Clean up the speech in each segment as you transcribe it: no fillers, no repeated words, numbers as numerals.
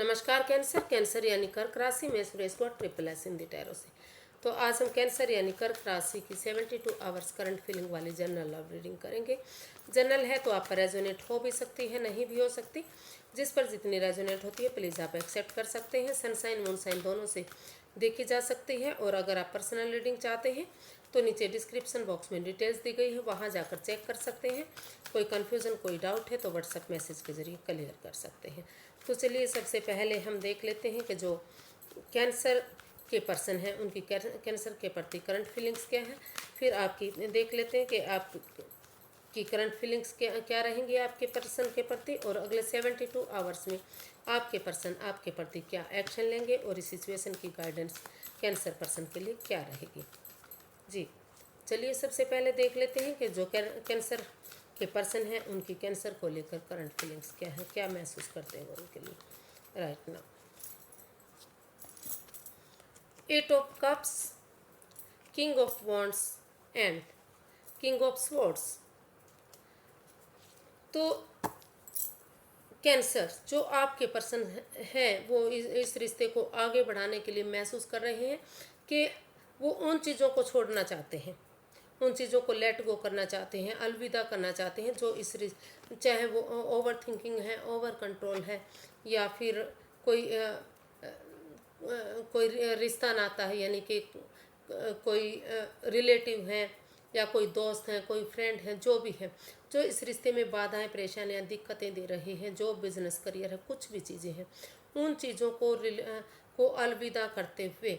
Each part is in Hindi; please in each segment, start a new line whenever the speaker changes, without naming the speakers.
नमस्कार कैंसर। कैंसर यानी कर्क राशि में Suresh Gaur triple S Hindi tarot से। तो आज हम कैंसर यानी कर्क राशि की 72 आवर्स करंट फीलिंग वाली जनरल लव रीडिंग करेंगे। जनरल है तो आप पर रेजोनेट हो भी सकती है, नहीं भी हो सकती। जिस पर जितनी रेजोनेट होती है प्लीज़ आप एक्सेप्ट कर सकते हैं। सनसाइन मूनसाइन दोनों से देखी जा सकती है। और अगर आप पर्सनल रीडिंग चाहते हैं तो नीचे डिस्क्रिप्शन बॉक्स में डिटेल्स दी गई है, वहाँ जाकर चेक कर सकते हैं। कोई कन्फ्यूज़न कोई डाउट है तो व्हाट्सएप मैसेज के ज़रिए क्लियर कर सकते हैं। तो चलिए सबसे पहले हम देख लेते हैं कि जो कैंसर के पर्सन हैं उनकी कैंसर के प्रति करंट फीलिंग्स क्या है। फिर आपकी देख लेते हैं कि आप की करंट फीलिंग्स क्या रहेंगी आपके पर्सन के प्रति, और अगले 72 आवर्स में आपके पर्सन आपके प्रति क्या एक्शन लेंगे और इस सिचुएशन की गाइडेंस कैंसर पर्सन के लिए क्या रहेगी। जी चलिए सबसे पहले देख लेते हैं कि जो कैंसर के पर्सन हैं उनकी कैंसर को लेकर करंट फीलिंग्स क्या है, क्या महसूस करते हैं वो उनके लिए right now. 8 of cups, king of wands and king of swords. तो कैंसर जो आपके पर्सन है वो इस रिश्ते को आगे बढ़ाने के लिए महसूस कर रहे हैं कि वो उन चीज़ों को छोड़ना चाहते हैं, उन चीज़ों को लेट गो करना चाहते हैं, अलविदा करना चाहते हैं जो इस चाहे वो ओवर थिंकिंग है, ओवर कंट्रोल है, या फिर कोई कोई रिश्ता नाता है, यानी कि कोई रिलेटिव है या कोई दोस्त है, कोई फ्रेंड है, जो भी है, जो इस रिश्ते में बाधाएं परेशानियां दिक्कतें दे रही हैं, जो बिजनेस करियर है, कुछ भी चीज़ें हैं, उन चीज़ों को अलविदा करते हुए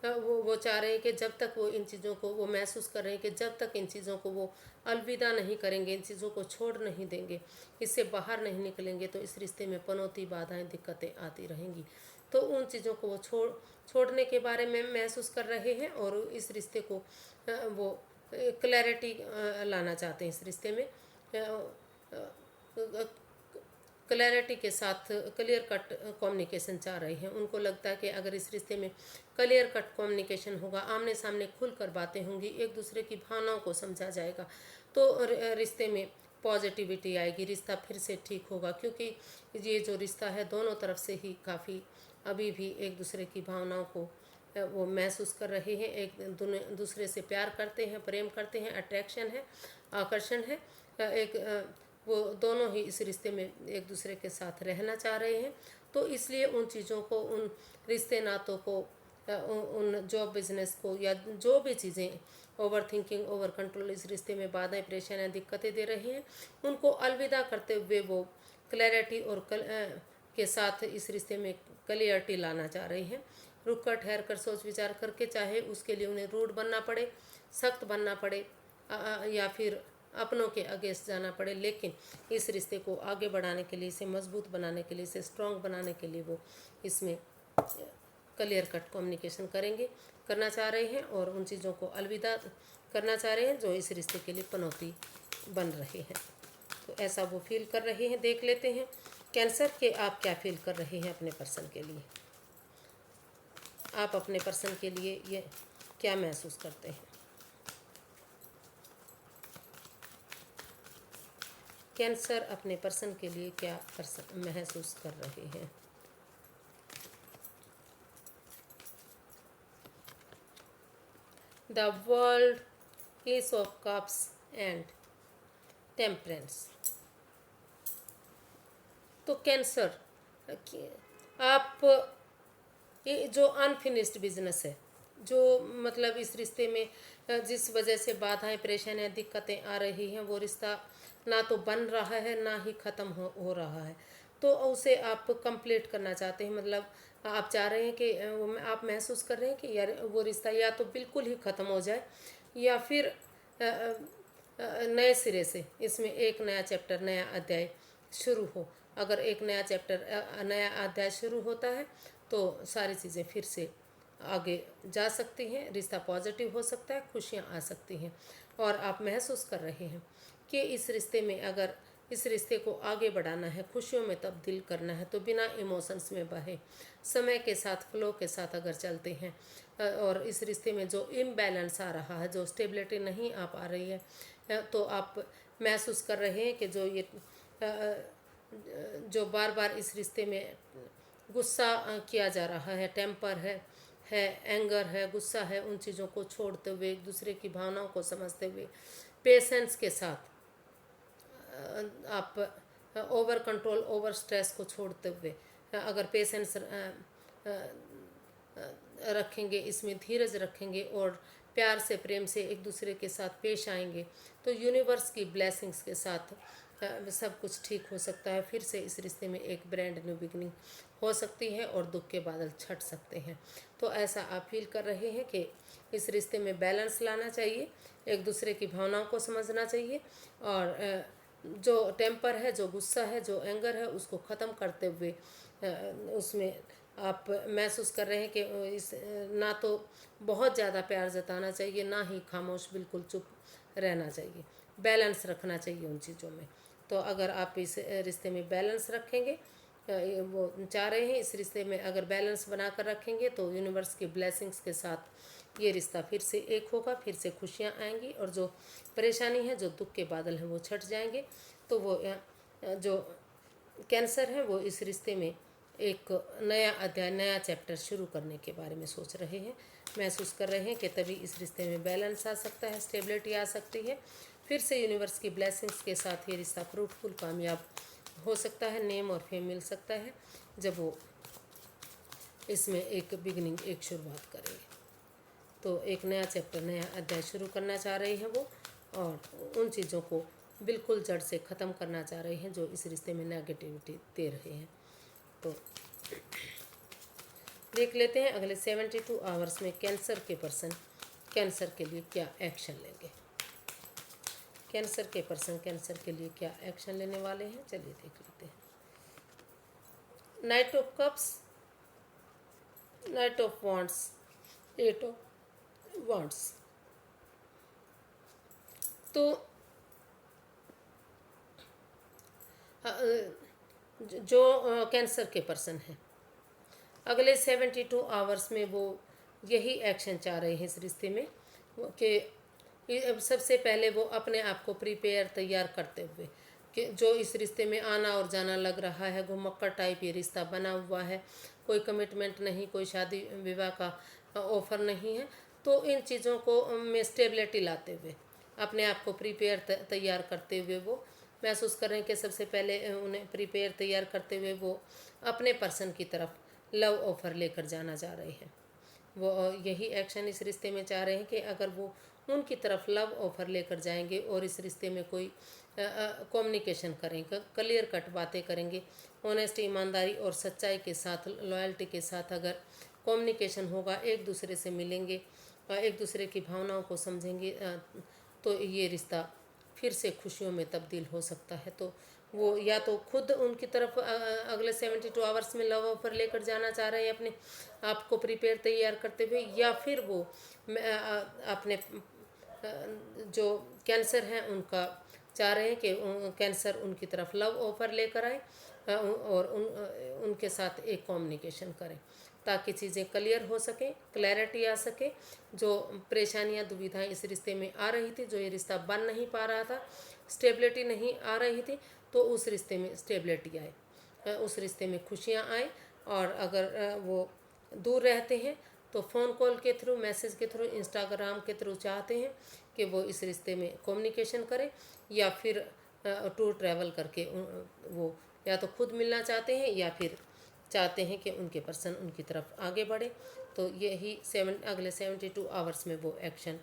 वो चाह रहे हैं कि जब तक वो इन चीज़ों को वो महसूस कर रहे हैं कि जब तक इन चीज़ों को वो अलविदा नहीं करेंगे, इन चीज़ों को छोड़ नहीं देंगे, इससे बाहर नहीं निकलेंगे, तो इस रिश्ते में पनौती बाधाएं दिक्कतें आती रहेंगी। तो उन चीज़ों को वो छोड़ने के बारे में महसूस कर रहे हैं और इस रिश्ते को वो क्लैरिटी लाना चाहते हैं। इस रिश्ते में क्लैरिटी के साथ क्लियर कट कम्युनिकेशन चाह रहे हैं। उनको लगता है कि अगर इस रिश्ते में क्लियर कट कम्युनिकेशन होगा, आमने सामने खुलकर बातें होंगी, एक दूसरे की भावनाओं को समझा जाएगा, तो रिश्ते में पॉजिटिविटी आएगी, रिश्ता फिर से ठीक होगा। क्योंकि ये जो रिश्ता है दोनों तरफ से ही काफ़ी अभी भी एक दूसरे की भावनाओं को वो महसूस कर रहे हैं, एक दूसरे से प्यार करते हैं, प्रेम करते हैं, अट्रैक्शन है, आकर्षण है, एक वो दोनों ही इस रिश्ते में एक दूसरे के साथ रहना चाह रहे हैं। तो इसलिए उन चीज़ों को, उन रिश्ते नातों को, उन जॉब बिजनेस को, या जो भी चीज़ें ओवर थिंकिंग ओवर कंट्रोल इस रिश्ते में बाधाएं परेशानियां दिक्कतें दे रही हैं, उनको अलविदा करते हुए वो क्लैरिटी और के साथ इस रिश्ते में क्लियरिटी लाना चाह रही हैं। रुक कर ठहर कर सोच विचार करके, चाहे उसके लिए उन्हें रूड बनना पड़े, सख्त बनना पड़े, या फिर अपनों के अगेंस्ट जाना पड़े, लेकिन इस रिश्ते को आगे बढ़ाने के लिए, इसे मजबूत बनाने के लिए, इसे स्ट्रॉन्ग बनाने के लिए वो इसमें क्लियर कट कम्युनिकेशन करना चाह रहे हैं और उन चीज़ों को अलविदा करना चाह रहे हैं जो इस रिश्ते के लिए पनौती बन रहे हैं। तो ऐसा वो फील कर रहे हैं। देख लेते हैं कैंसर के आप क्या फील कर रहे हैं अपने पर्सन के लिए। आप अपने पर्सन के लिए ये क्या महसूस करते हैं। कैंसर अपने पर्सन के लिए क्या महसूस कर रहे हैं। The world, S of cups and temperance. तो कैंसर, आप ये जो अनफिनिश्ड बिजनेस है, जो मतलब इस रिश्ते में जिस वजह से बाधाएं परेशानियां दिक्कतें आ रही हैं, वो रिश्ता ना तो बन रहा है ना ही ख़त्म हो रहा है, तो उसे आप कंप्लीट करना चाहते हैं। मतलब आप चाह रहे हैं कि आप महसूस कर रहे हैं कि यार वो रिश्ता या तो बिल्कुल ही ख़त्म हो जाए, या फिर नए सिरे से इसमें एक नया चैप्टर, नया अध्याय शुरू हो। अगर एक नया चैप्टर, नया अध्याय शुरू होता है तो सारी चीज़ें फिर से आगे जा सकती हैं, रिश्ता पॉजिटिव हो सकता है, खुशियाँ आ सकती हैं। और आप महसूस कर रहे हैं कि इस रिश्ते में, अगर इस रिश्ते को आगे बढ़ाना है, खुशियों में तब्दील करना है, तो बिना इमोशंस में बहे, समय के साथ फ्लो के साथ अगर चलते हैं, और इस रिश्ते में जो इम्बैलेंस आ रहा है, जो स्टेबिलिटी नहीं आ पा रही है, तो आप महसूस कर रहे हैं कि जो ये जो बार बार इस रिश्ते में गुस्सा किया जा रहा है, टेम्पर है एंगर है, गुस्सा है, उन चीज़ों को छोड़ते हुए एक दूसरे की भावनाओं को समझते हुए पेशेंस के साथ आप ओवर कंट्रोल ओवर स्ट्रेस को छोड़ते हुए अगर पेशेंस रखेंगे, इसमें धीरज रखेंगे और प्यार से प्रेम से एक दूसरे के साथ पेश आएंगे तो यूनिवर्स की ब्लेसिंग्स के साथ सब कुछ ठीक हो सकता है। फिर से इस रिश्ते में एक ब्रांड न्यू बिगनिंग हो सकती है और दुख के बादल छट सकते हैं। तो ऐसा आप फील कर रहे हैं कि इस रिश्ते में बैलेंस लाना चाहिए, एक दूसरे की भावनाओं को समझना चाहिए और जो टेम्पर है, जो गुस्सा है, जो एंगर है, उसको ख़त्म करते हुए उसमें आप महसूस कर रहे हैं कि इस ना तो बहुत ज़्यादा प्यार जताना चाहिए, ना ही खामोश बिल्कुल चुप रहना चाहिए, बैलेंस रखना चाहिए उन चीज़ों में। तो अगर आप इस रिश्ते में बैलेंस रखेंगे, वो चाह रहे हैं इस रिश्ते में अगर बैलेंस बना कर रखेंगे तो यूनिवर्स की ब्लेसिंग्स के साथ ये रिश्ता फिर से एक होगा, फिर से खुशियाँ आएंगी और जो परेशानी है, जो दुख के बादल हैं वो छट जाएंगे। तो वो जो कैंसर है वो इस रिश्ते में एक नया अध्याय, नया चैप्टर शुरू करने के बारे में सोच रहे हैं, महसूस कर रहे हैं कि तभी इस रिश्ते में बैलेंस आ सकता है, स्टेबिलिटी आ सकती है। फिर से यूनिवर्स की ब्लेसिंग्स के साथ ये रिश्ता फ्रूटफुल, कामयाब हो सकता है, नेम और फेम मिल सकता है जब वो इसमें एक बिगनिंग, एक शुरुआत करेंगे। तो एक नया चैप्टर, नया अध्याय शुरू करना चाह रहे हैं वो और उन चीज़ों को बिल्कुल जड़ से ख़त्म करना चाह रहे हैं जो इस रिश्ते में नेगेटिविटी दे रहे हैं। तो देख लेते हैं अगले 72 आवर्स में कैंसर के पर्सन कैंसर के लिए क्या एक्शन लेंगे। कैंसर के पर्सन कैंसर के लिए क्या एक्शन लेने वाले हैं, चलिए देख लेते हैं। Knight of cups, knight of wands, eight of wands. तो जो कैंसर के पर्सन हैं अगले 72 आवर्स में वो यही एक्शन चाह रहे हैं इस रिश्ते में कि सबसे पहले वो अपने आप को प्रिपेयर, तैयार करते हुए कि जो इस रिश्ते में आना और जाना लग रहा है, घुमक्कड़ टाइप ये रिश्ता बना हुआ है, कोई कमिटमेंट नहीं, कोई शादी विवाह का ऑफर नहीं है। तो इन चीज़ों को में स्टेबिलिटी लाते हुए अपने आप को प्रिपेयर, तैयार करते हुए वो महसूस कर रहे हैं कि सबसे पहले उन्हें प्रिपेयर, तैयार करते हुए वो अपने पर्सन की तरफ लव ऑफ़र लेकर जाना चाह रहे हैं। वो यही एक्शन इस रिश्ते में चाह रहे हैं कि अगर वो उनकी तरफ लव ऑफ़र लेकर जाएंगे और इस रिश्ते में कोई कम्युनिकेशन करेंगे, क्लियर कट बातें करेंगे, ऑनेस्टी, ईमानदारी और सच्चाई के साथ, लॉयल्टी के साथ अगर कम्युनिकेशन होगा, एक दूसरे से मिलेंगे, एक दूसरे की भावनाओं को समझेंगे तो ये रिश्ता फिर से खुशियों में तब्दील हो सकता है। तो वो या तो खुद उनकी तरफ अगले 72 आवर्स में लव ऑफर लेकर जाना चाह रहे हैं अपने आप को प्रिपेयर, तैयार करते हुए, या फिर वो अपने जो कैंसर हैं उनका चाह रहे हैं कि कैंसर उनकी तरफ लव ऑफर लेकर आए और उनके साथ एक कम्युनिकेशन करें ताकि चीज़ें क्लियर हो सकें, क्लैरिटी आ सके। जो परेशानियां, दुविधाएं इस रिश्ते में आ रही थी, जो ये रिश्ता बन नहीं पा रहा था, स्टेबिलिटी नहीं आ रही थी, तो उस रिश्ते में स्टेबिलिटी आए, उस रिश्ते में खुशियां आए। और अगर वो दूर रहते हैं तो फ़ोन कॉल के थ्रू, मैसेज के थ्रू, इंस्टाग्राम के थ्रू चाहते हैं कि वो इस रिश्ते में कम्युनिकेशन करें, या फिर टूर ट्रैवल करके वो या तो खुद मिलना चाहते हैं या फिर चाहते हैं कि उनके पर्सन उनकी तरफ आगे बढ़े। तो यही अगले 72 आवर्स में वो एक्शन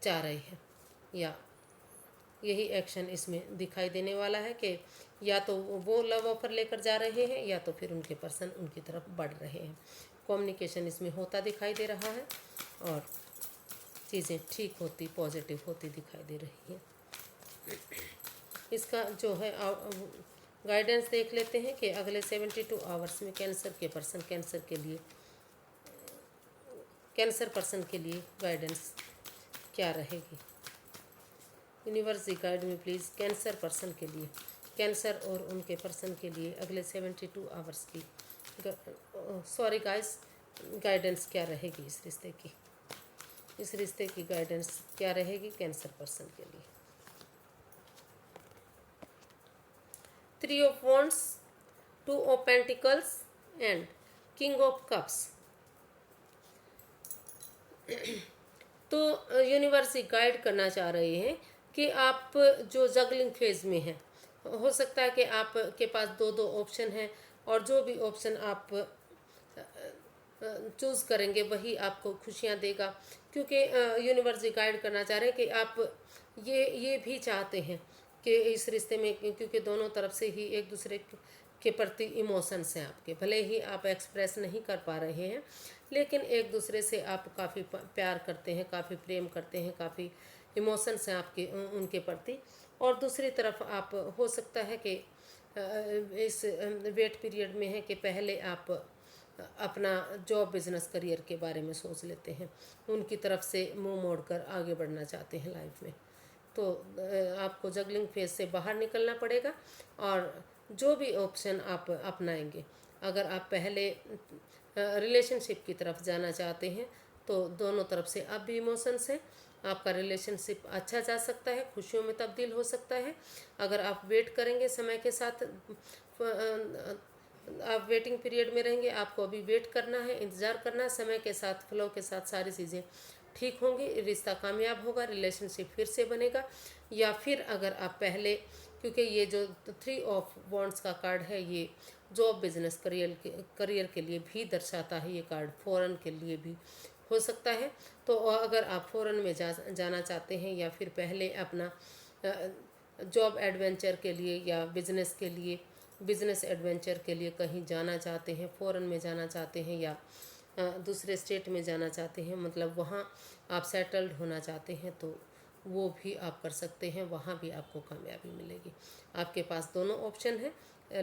चाह रहे हैं, या यही एक्शन इसमें दिखाई देने वाला है कि या तो वो लव ऑफर लेकर जा रहे हैं या तो फिर उनके पर्सन उनकी तरफ बढ़ रहे हैं। कम्युनिकेशन इसमें होता दिखाई दे रहा है और चीज़ें ठीक होती, पॉजिटिव होती दिखाई दे रही हैं। इसका जो है गाइडेंस देख लेते हैं कि अगले 72 आवर्स में कैंसर के पर्सन कैंसर पर्सन के लिए गाइडेंस क्या रहेगी। यूनिवर्स गाइड में प्लीज़ कैंसर पर्सन के लिए, कैंसर और उनके पर्सन के लिए अगले 72 आवर्स की गाइडेंस क्या रहेगी इस रिश्ते की गाइडेंस क्या रहेगी कैंसर पर्सन के लिए। 3 of Wands, 2 of Pentacles and King of Cups। तो यूनिवर्स गाइड करना चाह रहे हैं कि आप जो जगलिंग फेज में हैं, हो सकता है कि आपके पास दो दो ऑप्शन हैं और जो भी ऑप्शन आप चूज़ करेंगे वही आपको खुशियाँ देगा, क्योंकि यूनिवर्स गाइड करना चाह रहे हैं कि आप ये भी चाहते हैं कि इस रिश्ते में, क्योंकि दोनों तरफ से ही एक दूसरे के प्रति इमोशंस हैं आपके, भले ही आप एक्सप्रेस नहीं कर पा रहे हैं लेकिन एक दूसरे से आप काफ़ी प्यार करते हैं, काफ़ी प्रेम करते हैं, काफ़ी इमोशंस हैं आपके उनके प्रति। और दूसरी तरफ आप हो सकता है कि इस वेट पीरियड में है कि पहले आप अपना जॉब बिजनेस करियर के बारे में सोच लेते हैं, उनकी तरफ से मुंह मोड़कर आगे बढ़ना चाहते हैं लाइफ में। तो आपको जगलिंग फेज से बाहर निकलना पड़ेगा और जो भी ऑप्शन आप अपनाएंगे, अगर आप पहले रिलेशनशिप की तरफ जाना चाहते हैं तो दोनों तरफ से अब भी इमोशंस हैं, आपका रिलेशनशिप अच्छा जा सकता है, खुशियों में तब्दील हो सकता है। अगर आप वेट करेंगे समय के साथ, आप वेटिंग पीरियड में रहेंगे, आपको अभी वेट करना है, इंतज़ार करना है, समय के साथ फ्लो के साथ सारी चीज़ें ठीक होंगी, रिश्ता कामयाब होगा, रिलेशनशिप फिर से बनेगा। या फिर अगर आप पहले, क्योंकि ये जो 3 ऑफ वॉन्ड्स का कार्ड है ये जॉब बिजनेस करियर के लिए भी दर्शाता है, ये कार्ड फॉरेन के लिए भी हो सकता है। तो अगर आप फॉरेन में जाना चाहते हैं या फिर पहले अपना जॉब एडवेंचर के लिए या बिजनेस एडवेंचर के लिए कहीं जाना चाहते हैं, फॉरेन में जाना चाहते हैं या दूसरे स्टेट में जाना चाहते हैं, मतलब वहाँ आप सेटल्ड होना चाहते हैं, तो वो भी आप कर सकते हैं, वहाँ भी आपको कामयाबी मिलेगी। आपके पास दोनों ऑप्शन है,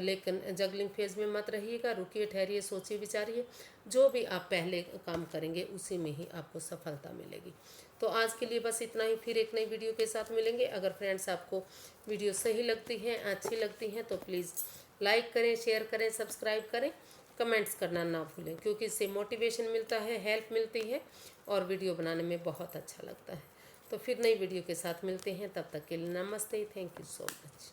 लेकिन जगलिंग फेज में मत रहिएगा, रुकिए, ठहरिए, सोचिए, विचारिए, जो भी आप पहले काम करेंगे उसी में ही आपको सफलता मिलेगी। तो आज के लिए बस इतना ही, फिर एक नई वीडियो के साथ मिलेंगे। अगर फ्रेंड्स आपको वीडियो सही लगती है, अच्छी लगती हैं, तो प्लीज़ लाइक करें, शेयर करें, सब्सक्राइब करें, कमेंट्स करना ना भूलें, क्योंकि इससे मोटिवेशन मिलता है, हेल्प मिलती है और वीडियो बनाने में बहुत अच्छा लगता है। तो फिर नई वीडियो के साथ मिलते हैं, तब तक के लिए नमस्ते, थैंक यू सो मच।